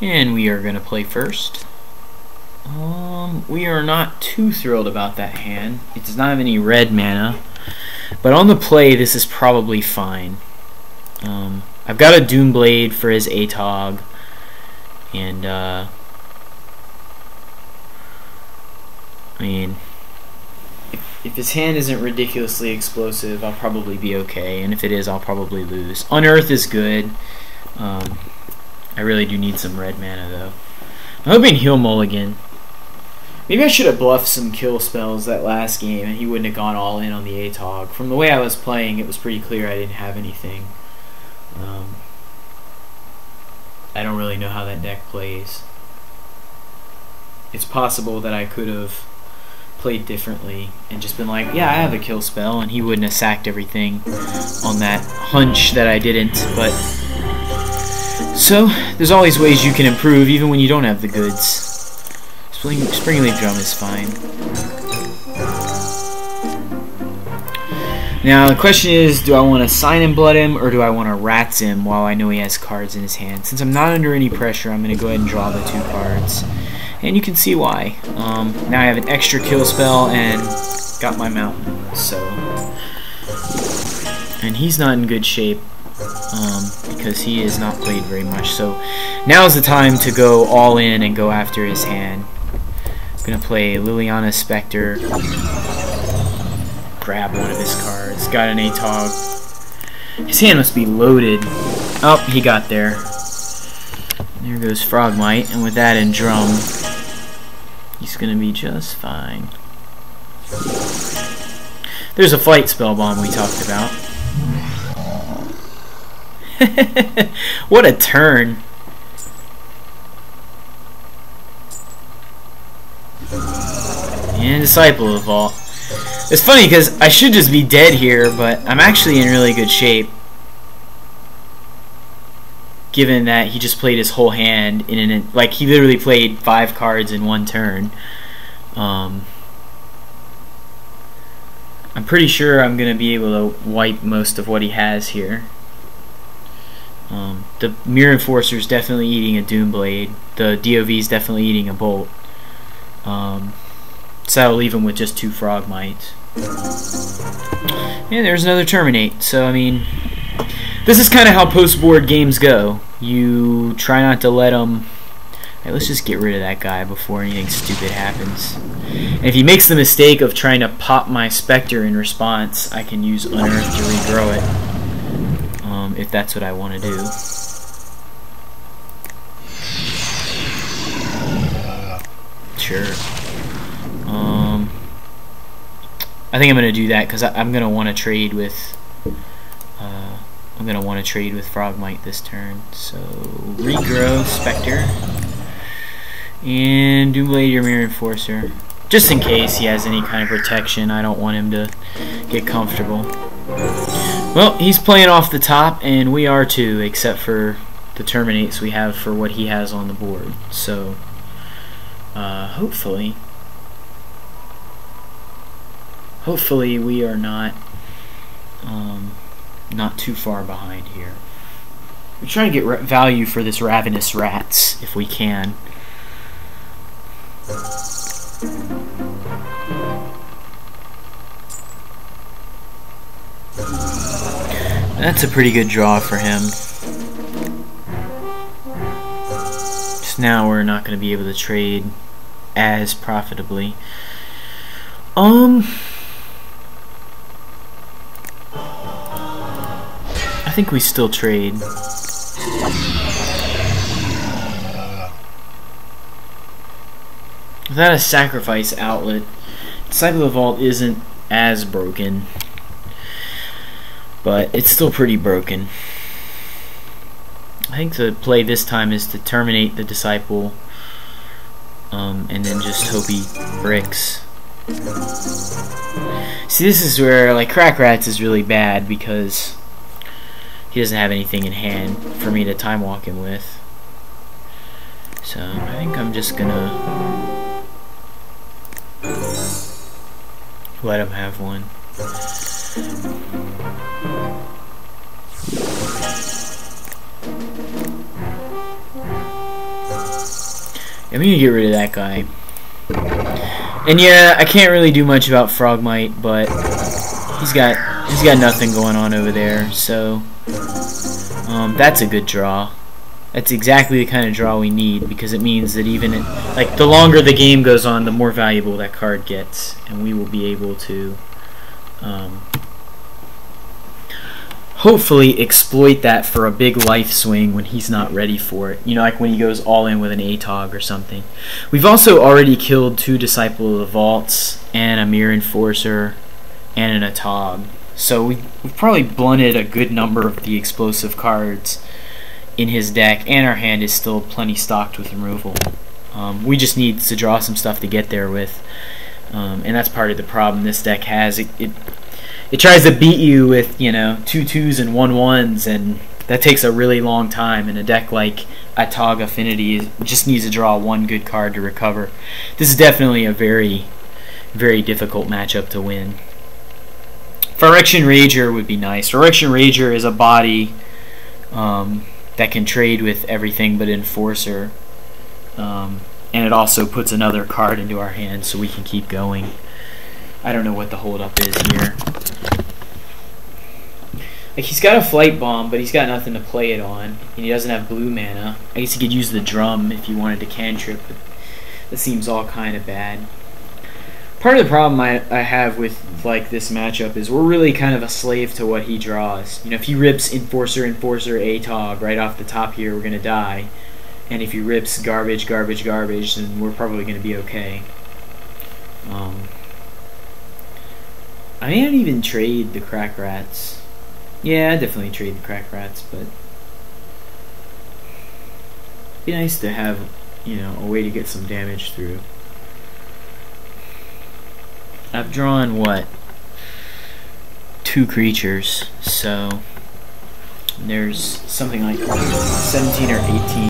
And we are going to play first. We are not too thrilled about that hand. It does not have any red mana, but on the play this is probably fine. I've got a Doomblade for his ATOG, and I mean, if his hand isn't ridiculously explosive, I'll probably be okay, and if it is, I'll probably lose. Unearth is good. I really do need some red mana though. I'm hoping he'll mulligan. Maybe I should have bluffed some kill spells that last game and he wouldn't have gone all in on the ATOG. From the way I was playing, it was pretty clear I didn't have anything. I don't really know how that deck plays. It's possible that I could have played differently and just been like, yeah, I have a kill spell, and he wouldn't have sacked everything on that hunch that I didn't. But so there's always ways you can improve even when you don't have the goods. Springleaf Drum is fine. Now the question is, do I want to Sign and Blood him or do I want to Rats him while I know he has cards in his hand? Since I'm not under any pressure, I'm going to go ahead and draw the 2 cards. And you can see why. Now I have an extra kill spell and got my mountain. So, and he's not in good shape because he has not played very much. So now's the time to go all in and go after his hand. I'm gonna play Liliana Spectre. Grab one of his cards. Got an ATOG. His hand must be loaded. Oh, he got there. There goes Frogmite, and with that in Drum, he's gonna be just fine. There's a Flight Spell Bomb we talked about. What a turn. And Disciple of Vault. It's funny because I should just be dead here, but I'm actually in really good shape, given that he just played his whole hand like he literally played 5 cards in one turn. I'm pretty sure I'm gonna be able to wipe most of what he has here. The Mirror Enforcer is definitely eating a Doomblade. The DOV is definitely eating a Bolt. So I'll leave him with just 2 Frogmites. And there's another Terminate. So I mean, this is kind of how post-board games go. You try not to let them... Hey, let's just get rid of that guy before anything stupid happens. And if he makes the mistake of trying to pop my Spectre in response, I can use Unearth to regrow it, if that's what I want to do. Sure. I think I'm going to do that because I'm going to want to trade with... I'm going to want to trade with Frogmite this turn. So, regrow Spectre. And Doomblade your Mirror Enforcer. Just in case he has any kind of protection, I don't want him to get comfortable. Well, he's playing off the top, and we are too, except for the Terminates we have for what he has on the board. So, hopefully we are not too far behind here. We're trying to get value for this Ravenous Rats if we can. That's a pretty good draw for him. Just now we're not going to be able to trade as profitably. I think we still trade. Without a sacrifice outlet, Disciple of Vault isn't as broken, but it's still pretty broken. I think the play this time is to terminate the Disciple, and then just hope he bricks. See, this is where, like, Crack Rats is really bad because he doesn't have anything in hand for me to time walk him with. So I think I'm just gonna let him have one. I'm gonna get rid of that guy. And yeah, I can't really do much about Frogmite, but he's got nothing going on over there, so that's a good draw. That's exactly the kind of draw we need, because it means that even like the longer the game goes on, the more valuable that card gets, and we will be able to hopefully exploit that for a big life swing when he's not ready for it. You know, like when he goes all in with an ATOG or something. We've also already killed 2 Disciple of the Vaults and a Mirror Enforcer and an ATOG. So we've probably blunted a good number of the explosive cards in his deck, and our hand is still plenty stocked with removal. We just need to draw some stuff to get there with, and that's part of the problem this deck has. It tries to beat you with, you know, 2 2s and 1 1s, and that takes a really long time. And a deck like ATOG Affinity just needs to draw 1 good card to recover. This is definitely a very, very difficult matchup to win. Phyrexian Rager would be nice. Phyrexian Rager is a body that can trade with everything but Enforcer, and it also puts another card into our hand so we can keep going. I don't know what the holdup is here. Like, he's got a Flight Bomb, but he's got nothing to play it on, and he doesn't have blue mana. I guess he could use the Drum if he wanted to cantrip, but that seems all kind of bad. Part of the problem I have with like this matchup is we're really kind of a slave to what he draws. You know, if he rips Enforcer, ATOG right off the top here, we're gonna die. And if he rips garbage, then we're probably gonna be okay. I may not even trade the Crack Rats. Yeah, I'd definitely trade the Crack Rats, but it'd be nice to have, you know, a way to get some damage through. I've drawn, what, 2 creatures, so there's something like 17 or 18